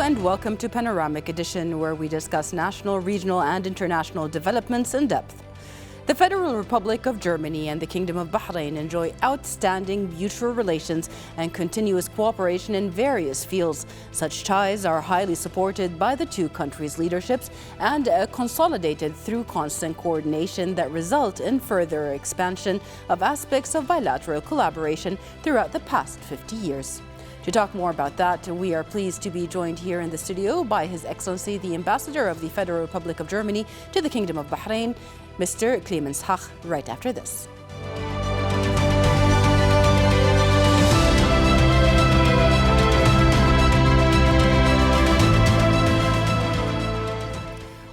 and welcome to Panoramic Edition, where we discuss national, regional and international developments in depth. The Federal Republic of Germany and the Kingdom of Bahrain enjoy outstanding mutual relations and continuous cooperation in various fields. Such ties are highly supported by the two countries' leaderships and consolidated through constant coordination that result in further expansion of aspects of bilateral collaboration throughout the past 50 years. To talk more about that, we are pleased to be joined here in the studio by His Excellency, the Ambassador of the Federal Republic of Germany to the Kingdom of Bahrain, Mr. Clemens Hach, right after this.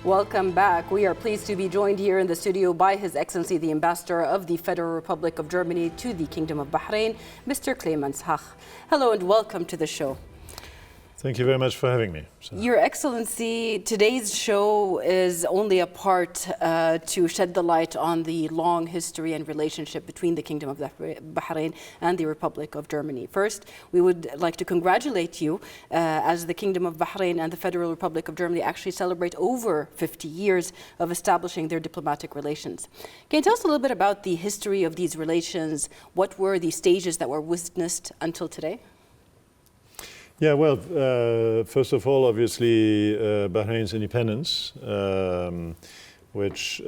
Welcome back. We are pleased to be joined here in the studio by His Excellency, the Ambassador of the Federal Republic of Germany to the Kingdom of Bahrain, Mr. Clemens Hach. Hello and welcome to the show. Thank you very much for having me. Your Excellency, today's show is only a part to shed the light on the long history and relationship between the Kingdom of Bahrain and the Republic of Germany. First, we would like to congratulate you as the Kingdom of Bahrain and the Federal Republic of Germany actually celebrate over 50 years of establishing their diplomatic relations. Can you tell us a little bit about the history of these relations? What were the stages that were witnessed until today? Yeah, well, first of all, obviously, Bahrain's independence, which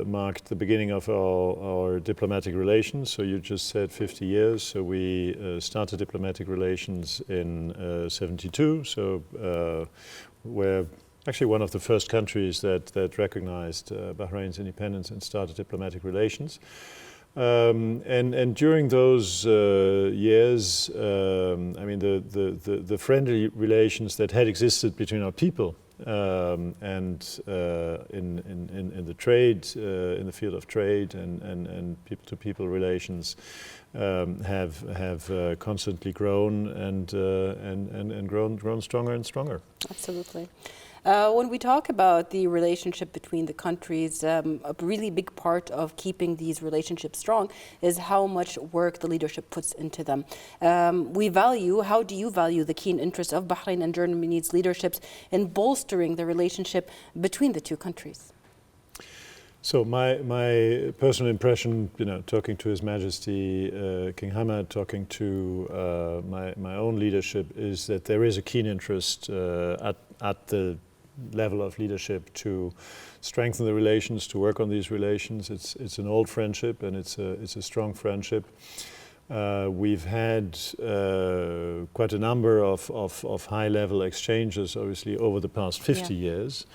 marked the beginning of our diplomatic relations. So you just said 50 years. So we started diplomatic relations in 72. So we're actually one of the first countries that recognized Bahrain's independence and started diplomatic relations. And during those years, I mean, the friendly relations that had existed between our people and in the trade, in the field of trade and people-to-people relations have constantly grown and grown stronger and stronger. Absolutely. When we talk about the relationship between the countries, a really big part of keeping these relationships strong is how much work the leadership puts into them. How do you value the keen interest of Bahrain and Germany's leaderships in bolstering the relationship between the two countries? So my personal impression, talking to His Majesty King Hamad, talking to my own leadership, is that there is a keen interest at the level of leadership to strengthen the relations, to work on these relations. It's an old friendship and it's a strong friendship. We've had quite a number of high-level exchanges, obviously, over the past 50 years.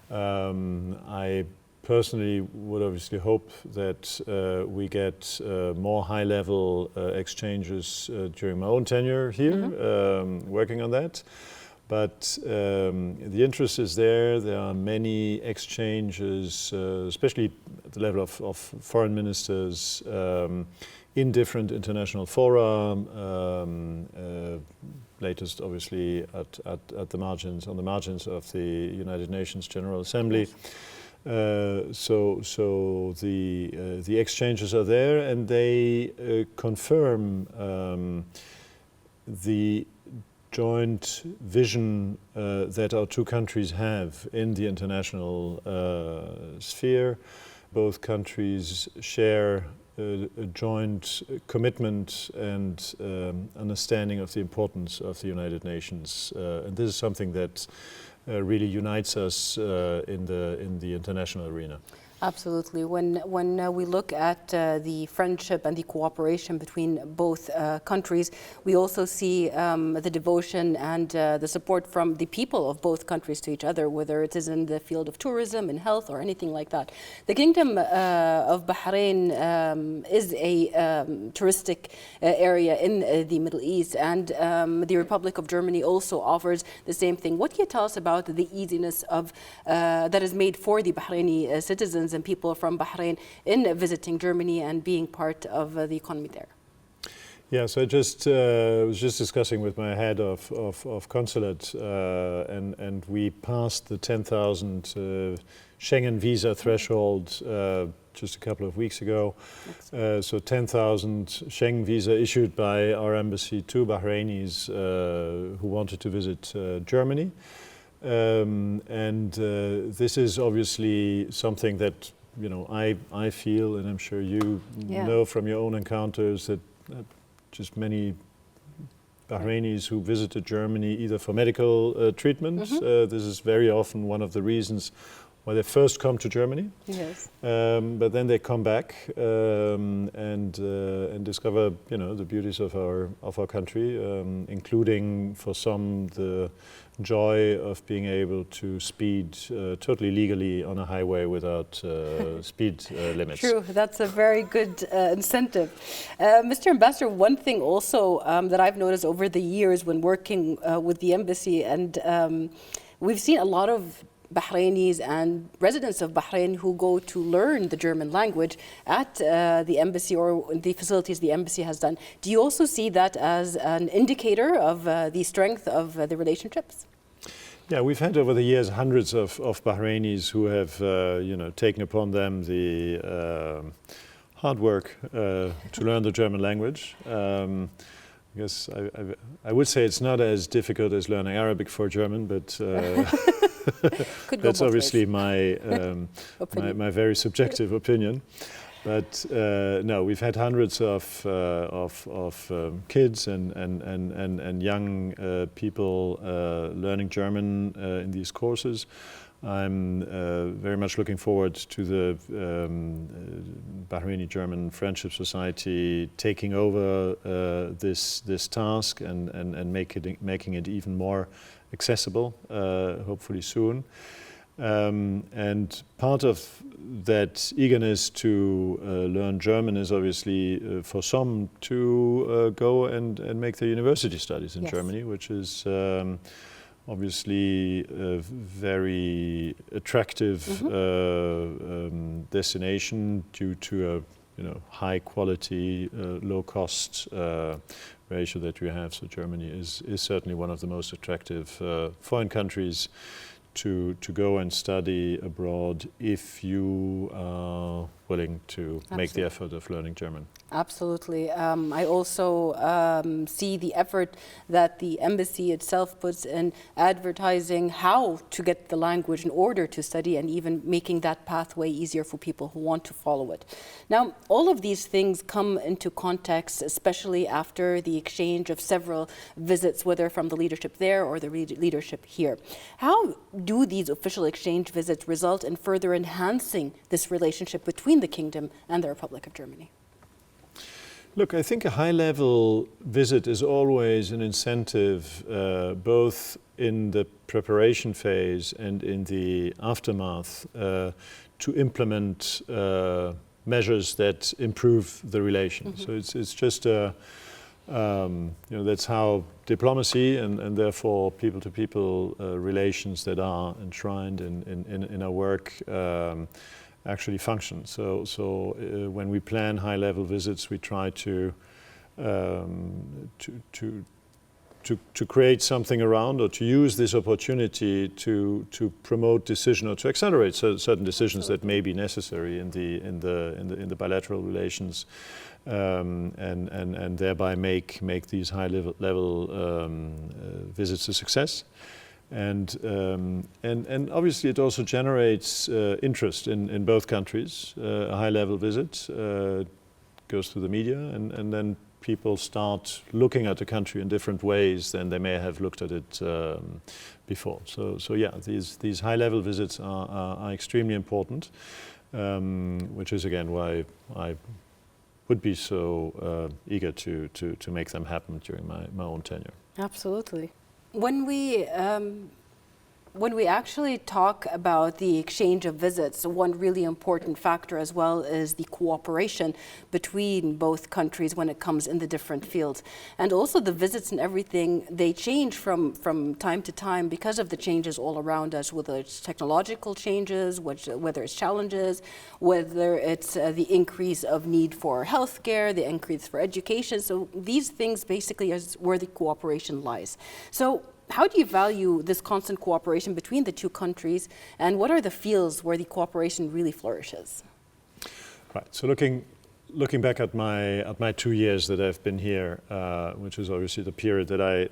I personally would obviously hope that we get more high-level exchanges during my own tenure here, working on that. But the interest is there. There are many exchanges, especially at the level of foreign ministers, in different international fora. Latest, obviously, at the margins, on the margins of the United Nations General Assembly. So the exchanges are there, and they confirm the joint vision that our two countries have in the international sphere. Both countries share a joint commitment and understanding of the importance of the United Nations. And this is something that really unites us in the international arena. Absolutely. When we look at the friendship and the cooperation between both countries, we also see the devotion and the support from the people of both countries to each other, whether it is in the field of tourism, in health, or anything like that. The Kingdom of Bahrain is a touristic area in the Middle East, and the Republic of Germany also offers the same thing. What can you tell us about the easiness of that is made for the Bahraini citizens and people from Bahrain in visiting Germany and being part of the economy there? Yeah, so I was just discussing with my head of consulate, and we passed the 10,000 Schengen visa threshold just a couple of weeks ago. So 10,000 Schengen visa issued by our embassy to Bahrainis who wanted to visit Germany. This is obviously something that I feel, and I'm sure you know from your own encounters, that just many Bahrainis who visited Germany either for medical treatment. This is very often one of the reasons why they first come to Germany. Yes. But then they come back and discover, the beauties of our country, including for some the joy of being able to speed totally legally on a highway without speed limits. True, that's a very good incentive. Mr. Ambassador, one thing also that I've noticed over the years when working with the embassy, and we've seen a lot of Bahrainis and residents of Bahrain who go to learn the German language at the embassy or the facilities the embassy has done. Do you also see that as an indicator of the strength of the relationships? Yeah, we've had over the years hundreds of Bahrainis who have, taken upon them the hard work to learn the German language. I guess I would say it's not as difficult as learning Arabic for German, but that's obviously my my very subjective opinion. But no, we've had hundreds of kids and young people learning German in these courses. I'm very much looking forward to the Bahraini German Friendship Society taking over this task and making it even more accessible, hopefully soon. And part of that eagerness to learn German is obviously for some to go and make their university studies in Germany, which is obviously a very attractive destination due to a high quality, low cost ratio that we have. So Germany is certainly one of the most attractive foreign countries to go and study abroad if you are willing to make the effort of learning German. Absolutely. I also see the effort that the embassy itself puts in advertising how to get the language in order to study and even making that pathway easier for people who want to follow it. Now, all of these things come into context, especially after the exchange of several visits, whether from the leadership there or the leadership here. How do these official exchange visits result in further enhancing this relationship between the Kingdom and the Republic of Germany? Look, I think a high-level visit is always an incentive, both in the preparation phase and in the aftermath, to implement measures that improve the relation. So it's just that's how diplomacy and therefore people-to-people relations that are enshrined in our work actually function. So when we plan high-level visits, we try to create something around or to use this opportunity to promote decision or to accelerate certain decisions that may be necessary in the bilateral relations, and thereby make these high-level visits a success. And obviously it also generates interest in both countries. A high-level visit goes through the media, and then people start looking at the country in different ways than they may have looked at it before. So yeah, these high-level visits are extremely important, which is again why I would be so eager to make them happen during my own tenure. Absolutely. When we actually talk about the exchange of visits, one really important factor as well is the cooperation between both countries when it comes in the different fields. And also the visits and everything, they change from time to time because of the changes all around us, whether it's technological changes, whether it's challenges, whether it's the increase of need for healthcare, the increase for education. So these things basically is where the cooperation lies. So how do you value this constant cooperation between the two countries, and what are the fields where the cooperation really flourishes? Right. So looking back at my 2 years that I've been here, which is obviously the period that I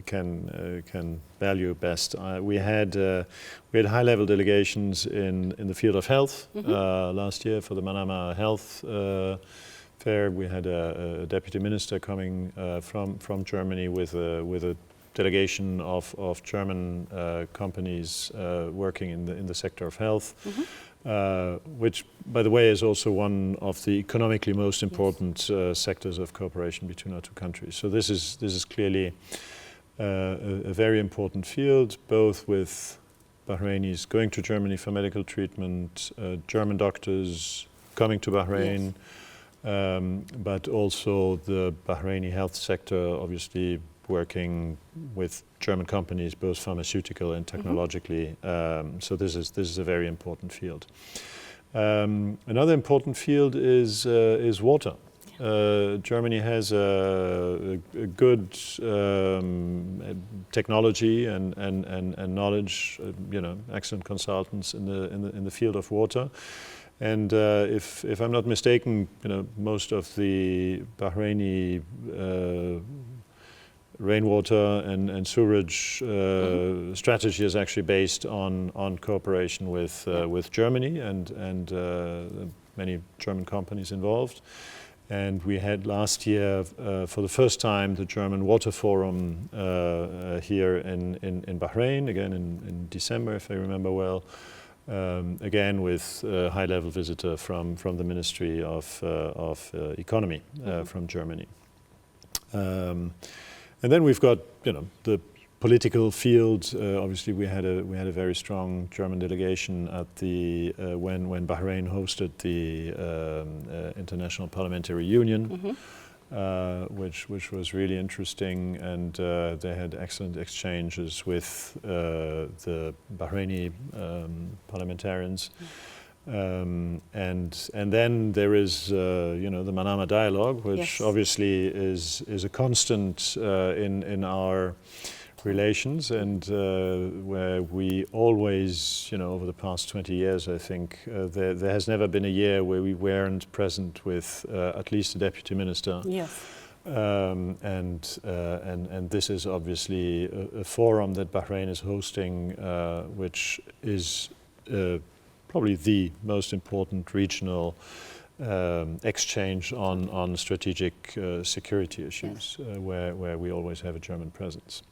can value best, we had high-level delegations in the field of health. Last year for the Manama Health Fair. We had a deputy minister coming from Germany with a delegation of German companies working in the sector of health. Which, by the way, is also one of the economically most important sectors of cooperation between our two countries. So this is clearly a very important field, both with Bahrainis going to Germany for medical treatment, German doctors coming to Bahrain, but also the Bahraini health sector, obviously working with German companies, both pharmaceutical and technologically. So this is a very important field. Another important field is water. Germany has a good technology and knowledge. Excellent consultants in the field of water. And if I'm not mistaken, most of the Bahraini rainwater and sewerage strategy is actually based on cooperation with Germany and many German companies involved. And we had last year, for the first time, the German Water Forum here in Bahrain, again in December, if I remember well, again with a high-level visitor from the Ministry of Economy from Germany. And then we've got, the political field. Obviously, we had a very strong German delegation at the when Bahrain hosted the International Parliamentary Union, which was really interesting, and they had excellent exchanges with the Bahraini parliamentarians. And then there is the Manama dialogue, which obviously is a constant in our relations, and where we always, over the past 20 years, I think there has never been a year where we weren't present with at least a deputy minister. Yes. And this is obviously a forum that Bahrain is hosting, which is probably the most important regional exchange on strategic security issues, where we always have a German presence.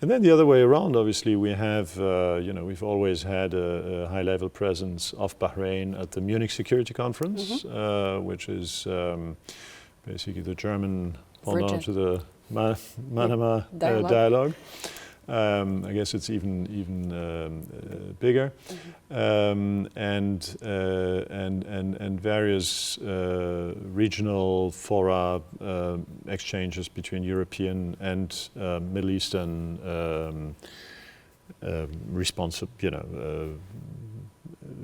And then the other way around, obviously, we have, we've always had a high-level presence of Bahrain at the Munich Security Conference, which is basically the German pendant to the Manama dialogue. I guess it's even bigger, and various regional fora, exchanges between European and Middle Eastern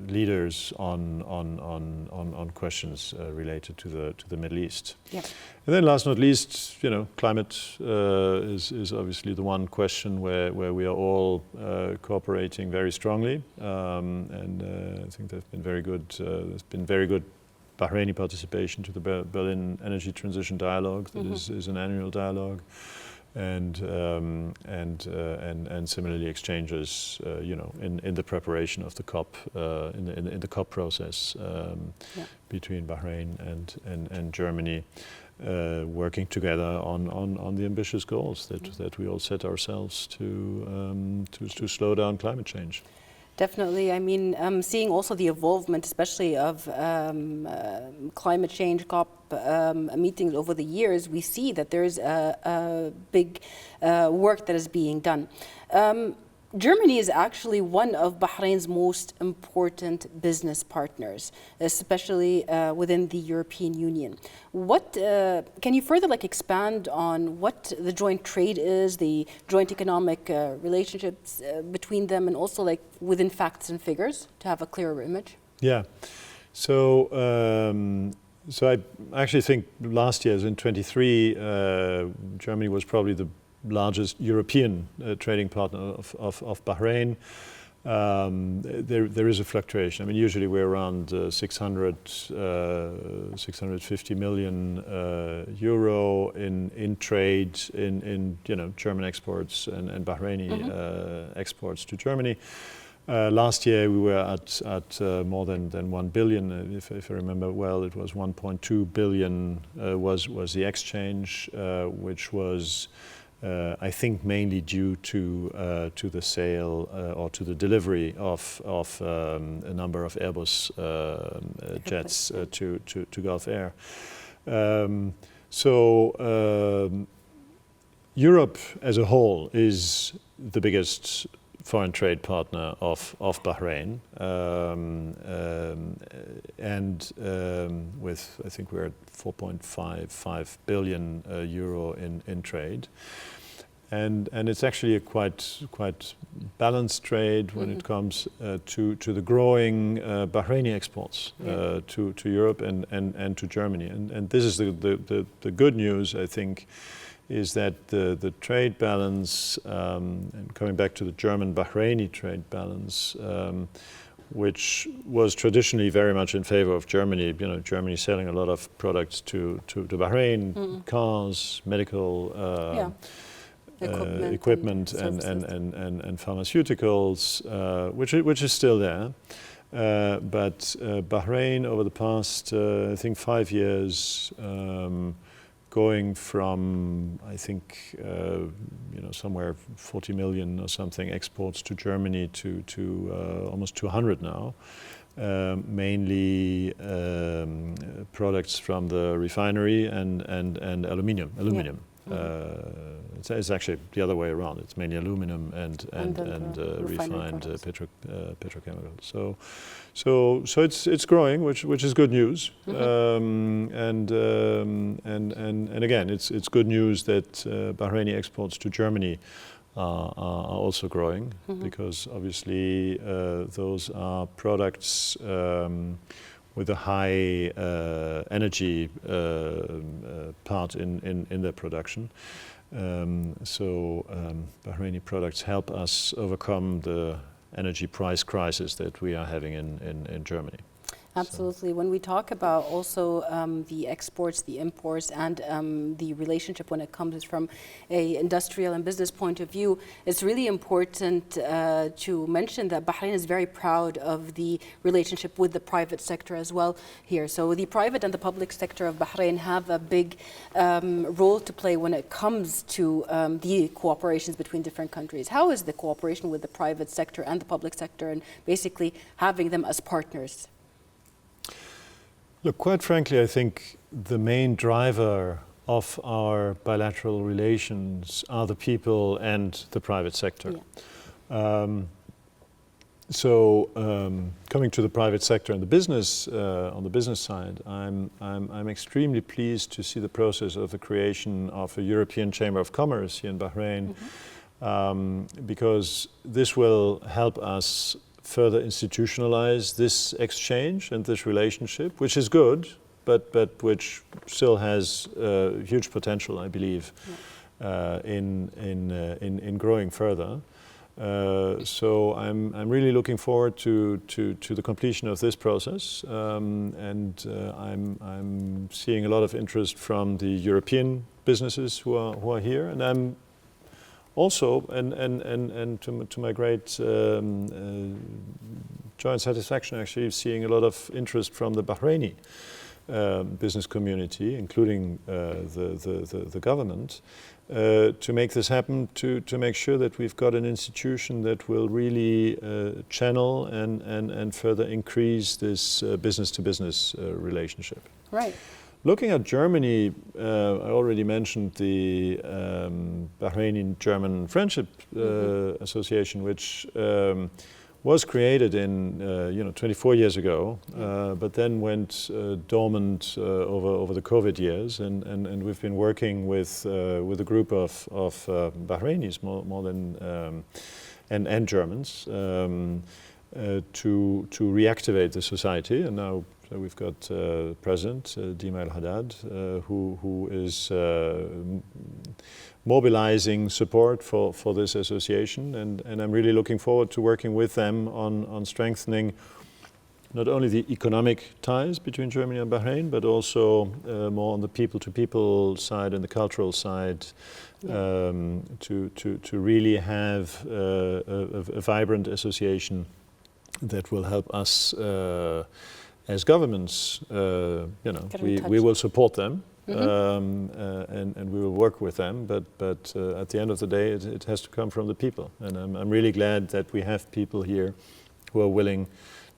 leaders on questions related to the Middle East. Yeah. And then last not least, climate is obviously the one question where we are all cooperating very strongly, and I think there's been very good Bahraini participation to the Berlin Energy Transition Dialogue. That is an annual dialogue. And similarly exchanges, in the preparation of the COP, in the COP process between Bahrain and Germany, working together on the ambitious goals that we all set ourselves to slow down climate change. Definitely. I mean, seeing also the involvement, especially of climate change COP meetings over the years, we see that there's a big work that is being done. Germany is actually one of Bahrain's most important business partners, especially within the European Union. What can you further expand on what the joint trade is, the joint economic relationships between them, and also within facts and figures to have a clearer image? Yeah. So I actually think last year, in 23, Germany was probably the largest European trading partner of Bahrain. there is a fluctuation. I mean, usually we're around 650 million euro in trade in German exports and Bahraini exports to Germany. Last year we were at more than 1 billion. If I remember well, it was 1.2 billion was the exchange, which was I think mainly due to the sale or to the delivery of a number of Airbus jets to Gulf Air. Europe as a whole is the biggest foreign trade partner of Bahrain, and with I think we're at 4.55 billion euro in trade, and it's actually a quite balanced trade when it comes to the growing Bahraini exports to Europe and to Germany, and this is the good news, I think, is that the trade balance, and coming back to the German-Bahraini trade balance, which was traditionally very much in favor of Germany. Germany selling a lot of products to Bahrain, cars, medical equipment and pharmaceuticals, which is still there. But Bahrain over the past, I think 5 years, going from, I think, somewhere 40 million or something exports to Germany to almost 200 now, mainly products from the refinery and aluminium. It's actually the other way around. It's mainly aluminum and refined petrochemicals. So it's growing, which is good news. And again, it's good news that Bahraini exports to Germany are also growing, because obviously those are products with a high energy part in their production. Bahraini products help us overcome the energy price crisis that we are having in Germany. Absolutely. When we talk about also the exports, the imports, and the relationship when it comes from an industrial and business point of view, it's really important to mention that Bahrain is very proud of the relationship with the private sector as well here. So the private and the public sector of Bahrain have a big role to play when it comes to the cooperations between different countries. How is the cooperation with the private sector and the public sector, and basically having them as partners? Look, quite frankly, I think the main driver of our bilateral relations are the people and the private sector. Coming to the private sector and the business, on the business side, I'm extremely pleased to see the process of the creation of a European Chamber of Commerce here in Bahrain, because this will help us further institutionalize this exchange and this relationship, which is good, but which still has huge potential, I believe, in growing further. So I'm really looking forward to the completion of this process, and I'm seeing a lot of interest from the European businesses who are here, and I'm also, and to my great joy and satisfaction, actually, seeing a lot of interest from the Bahraini business community, including the government, to make this happen, to make sure that we've got an institution that will really channel and further increase this business-to-business relationship. Right. Looking at Germany, I already mentioned the Bahraini-German Friendship Association, which was created in 24 years ago, but then went dormant over the COVID years, and we've been working with a group of Bahrainis more than and Germans. To reactivate the society, and now So we've got President Dima El-Haddad, who is mobilizing support for this association, and I'm really looking forward to working with them on strengthening not only the economic ties between Germany and Bahrain, but also more on the people-to-people side and the cultural side, to really have a vibrant association that will help us as governments. We will support them. And we will work with them, but at the end of the day, it has to come from the people. And I'm really glad that we have people here who are willing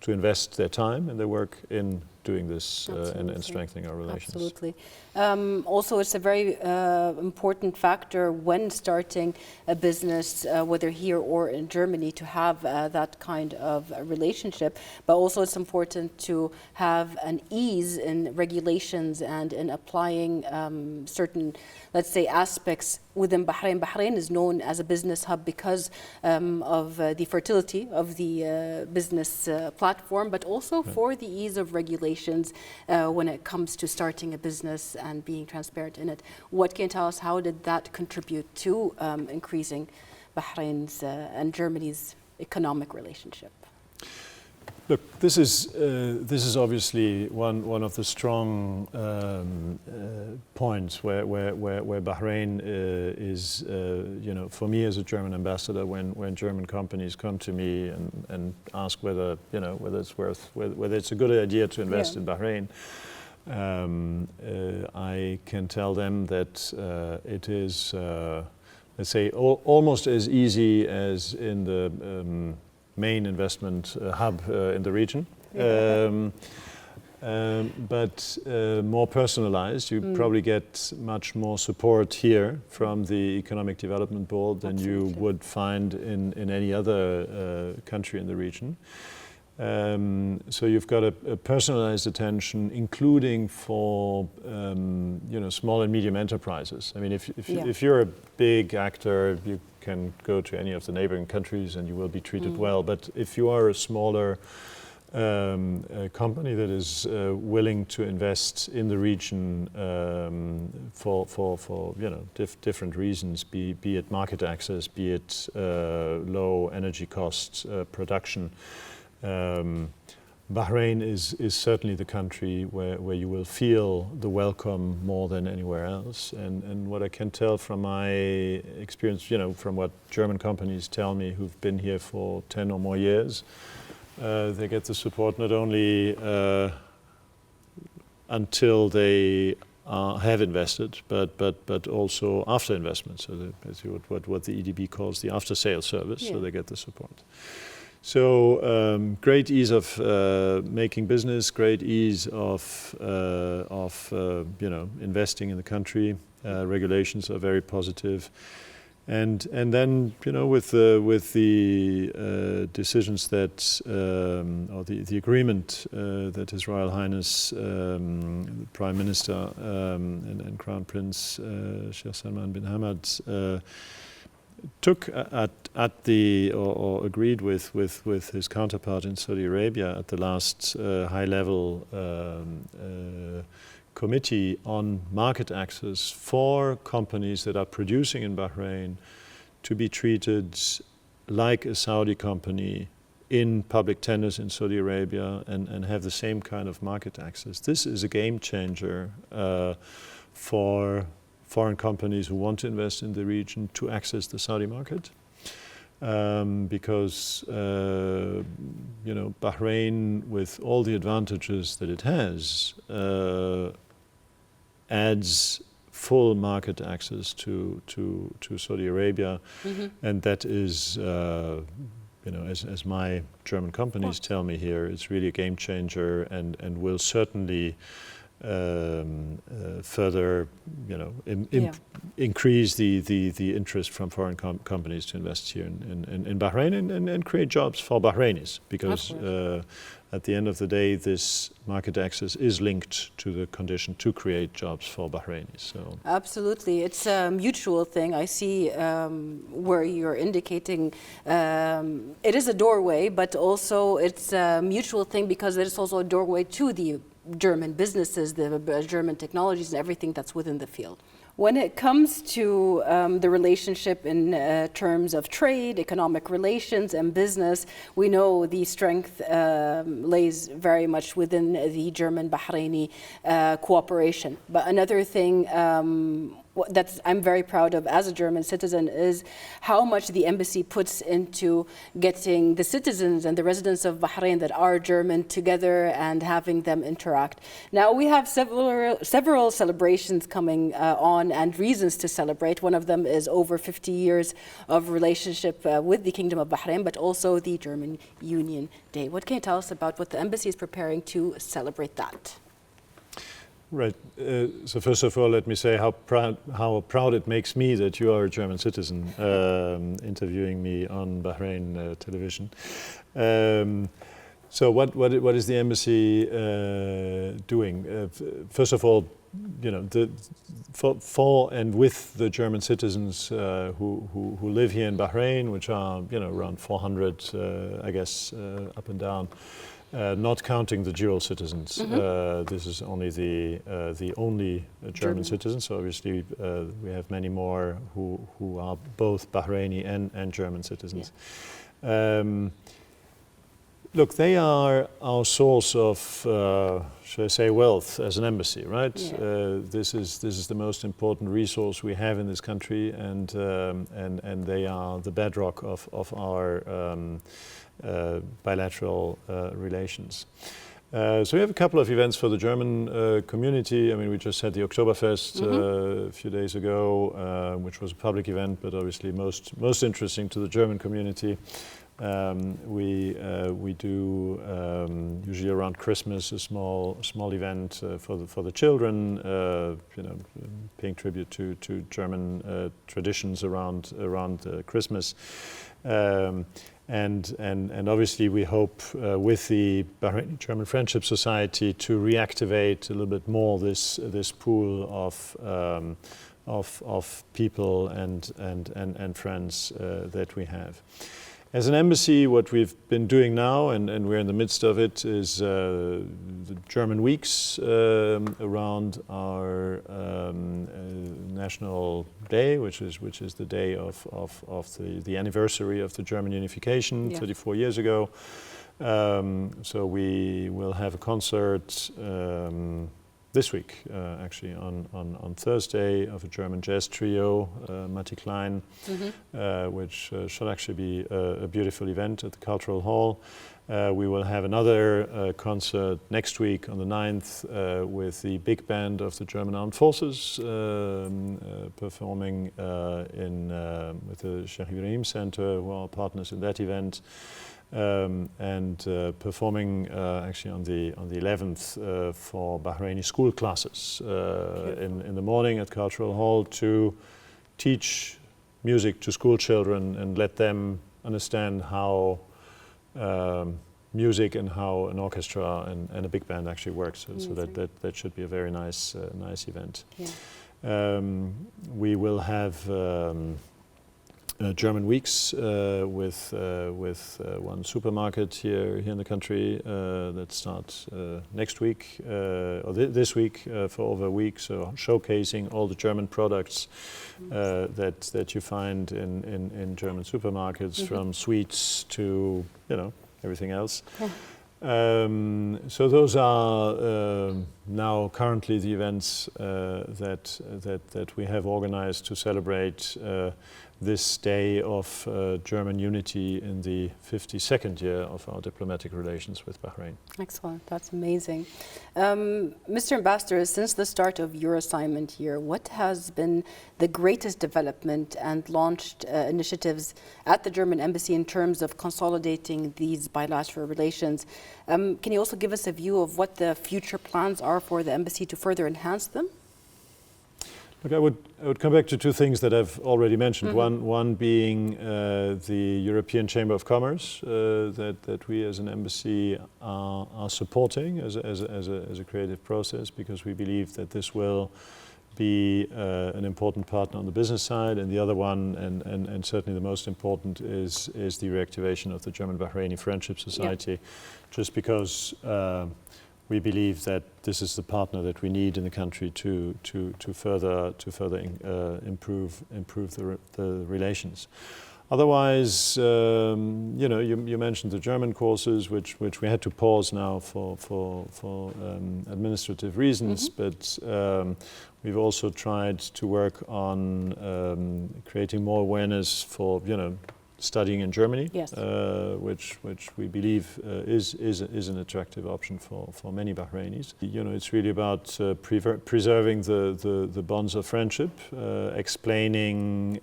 to invest their time and their work in doing this and strengthening our relations. Absolutely. Also, it's a very important factor when starting a business, whether here or in Germany, to have that kind of relationship. But also it's important to have an ease in regulations and in applying certain, let's say, aspects within Bahrain. Bahrain is known as a business hub because of the fertility of the business platform, but also for the ease of regulations when it comes to starting a business and being transparent in it. What can you tell us? How did that contribute to increasing Bahrain's and Germany's economic relationship? Look, this is obviously one of the strong points where Bahrain is, for me as a German ambassador, when German companies come to me and ask whether it's a good idea to invest in Bahrain, I can tell them that it is, let's say, almost as easy as in the main investment hub in the region, but more personalized. You probably get much more support here from the Economic Development Board than you would find in any other country in the region. So you've got a personalized attention, including for small and medium enterprises. I mean, if you're a big actor, you can go to any of the neighboring countries and you will be treated well. But if you are a smaller company that is willing to invest in the region for different reasons, be it market access, be it low energy costs, production, Bahrain is certainly the country where you will feel the welcome more than anywhere else. And what I can tell from my experience, from what German companies tell me who've been here for 10 or more years, they get the support not only until they have invested, but also after investment. So what the EDB calls the after-sales service. So they get the support. So great ease of making business, great ease of investing in the country. Regulations are very positive, and then with the decisions that or the agreement that His Royal Highness Prime Minister and Crown Prince Sheikh Salman bin Hamad took or agreed with his counterpart in Saudi Arabia at the last high-level committee on market access for companies that are producing in Bahrain to be treated like a Saudi company in public tenders in Saudi Arabia and have the same kind of market access. This is a game changer for foreign companies who want to invest in the region to access the Saudi market, because Bahrain, with all the advantages that it has, adds full market access to Saudi Arabia, and that is, as my German companies tell me here, it's really a game changer and will certainly further, increase the interest from foreign companies to invest here in Bahrain and create jobs for Bahrainis, because at the end of the day, this market access is linked to the condition to create jobs for Bahrainis. So absolutely, it's a mutual thing. I see where you're indicating it is a doorway, but also it's a mutual thing because it is also a doorway to the German businesses, the German technologies, and everything that's within the field. When it comes to the relationship in terms of trade, economic relations, and business, we know the strength lays very much within the German-Bahraini cooperation. But another thing that I'm very proud of as a German citizen is how much the embassy puts into getting the citizens and the residents of Bahrain that are German together and having them interact. Now we have several celebrations coming on and reasons to celebrate. One of them is over 50 years of relationship with the Kingdom of Bahrain, but also the German Union Day. What can you tell us about what the embassy is preparing to celebrate that? Right. So first of all, let me say how proud it makes me that you are a German citizen interviewing me on Bahrain television. So what is the embassy doing? First of all, you know, for and with the German citizens who live here in Bahrain, which are, you know, around 400, I guess, up and down. Not counting the dual citizens. This is only the only German citizens. So obviously we have many more who are both Bahraini and German citizens. Yeah. Look, they are our source of, shall I say, wealth as an embassy, right? Yeah. This is the most important resource we have in this country, and they are the bedrock of our bilateral relations. So we have a couple of events for the German community. I mean, we just had the Oktoberfest a few days ago, which was a public event, but obviously most interesting to the German community. We do usually around Christmas a small event for the children, you know, paying tribute to German traditions around Christmas. And obviously we hope with the Bahraini German Friendship Society to reactivate a little bit more this pool of people and friends that we have. As an embassy, what we've been doing now, and we're in the midst of it, is the German weeks around our national day, which is the day of the anniversary of the German unification, 34 years ago. So we will have a concert this week, actually on Thursday, of a German jazz trio, Matti Klein, which shall actually be a beautiful event at the Cultural Hall. We will have another concert next week on the 9th with the big band of the German Armed Forces performing with the Sheikh Ibrahim Center, who are partners in that event. And performing actually on the 11th for Bahraini school classes in the morning at Cultural Hall to teach music to school children and let them understand how music and how an orchestra and a big band actually works. So that should be a very nice event. Yeah. We will have German weeks with one supermarket here in the country that starts next week or this week for over a week. So showcasing all the German products that you find in German supermarkets, from sweets to, you know, everything else. So those are now currently the events that we have organized to celebrate this day of German unity in the 52nd year of our diplomatic relations with Bahrain. Excellent, that's amazing. Mr. Ambassador, since the start of your assignment here, what has been the greatest development and launched initiatives at the German embassy in terms of consolidating these bilateral relations? Can you also give us a view of what the future plans are for the embassy to further enhance them? Look, I would come back to two things that I've already mentioned. One being the European Chamber of Commerce that we as an embassy are supporting as a creative process, because we believe that this will be an important partner on the business side. And the other one, and certainly the most important, is the reactivation of the German-Bahraini Friendship Society, just because we believe that this is the partner that we need in the country to further improve the relations. Otherwise, you mentioned the German courses, which we had to pause now for administrative reasons, but we've also tried to work on creating more awareness for studying in Germany, yes. which we believe is an attractive option for many Bahrainis. It's really about preserving the bonds of friendship, explaining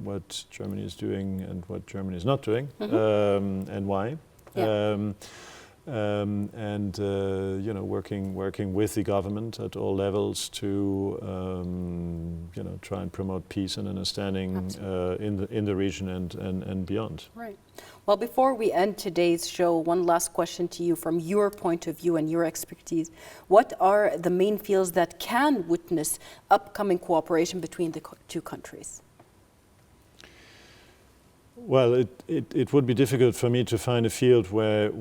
what Germany is doing and what Germany is not doing, and why. Yeah. Working with the government at all levels to try and promote peace and understanding in the region and beyond. Right. Well, before we end today's show, one last question to you from your point of view and your expertise. What are the main fields that can witness upcoming cooperation between the two countries? Well, it would be difficult for me to find a field where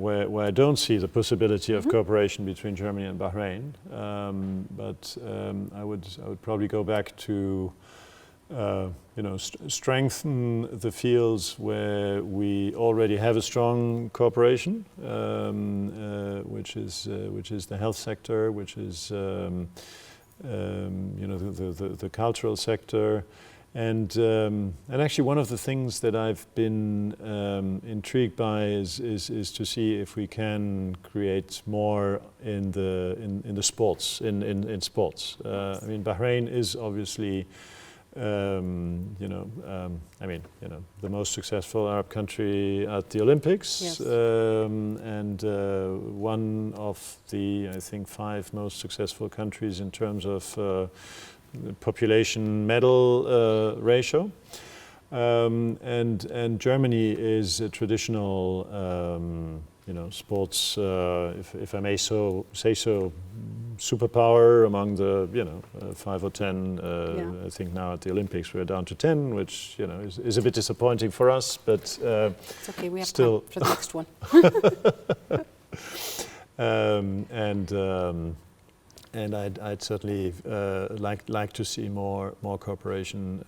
I don't see the possibility of cooperation between Germany and Bahrain. But I would probably go back to strengthen the fields where we already have a strong cooperation, which is the health sector, which is the cultural sector. And actually, one of the things that I've been intrigued by is to see if we can create more in the sports in sports. I mean, Bahrain is obviously the most successful Arab country at the Olympics, yes. And one of the, I think, 5 most successful countries in terms of population medal ratio, and Germany is a traditional sports, if I may say so, superpower among the 5 or 10. I think now at the Olympics we're down to 10, which is a bit disappointing for us, but it's okay. We have still time for the next one. And I'd certainly like to see more cooperation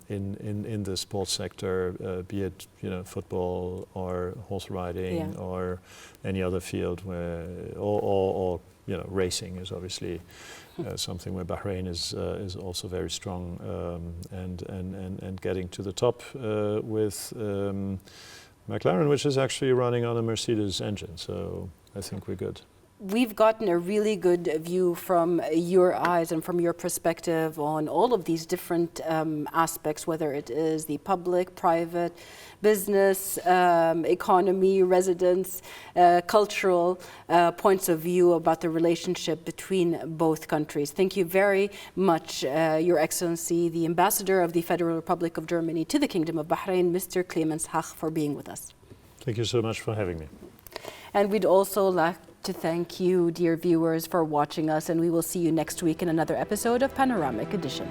in the sports sector, be it football or horse riding or any other field where, or racing is obviously something where Bahrain is also very strong, and getting to the top with McLaren, which is actually running on a Mercedes engine. So I think we're good. We've gotten a really good view from your eyes and from your perspective on all of these different aspects, whether it is the public, private, business, economy, residents, cultural points of view about the relationship between both countries. Thank you very much, Your Excellency, the Ambassador of the Federal Republic of Germany to the Kingdom of Bahrain, Mr. Clemens Hach, for being with us. Thank you so much for having me. And we'd also like to thank you, dear viewers, for watching us, and we will see you next week in another episode of Panoramic Edition.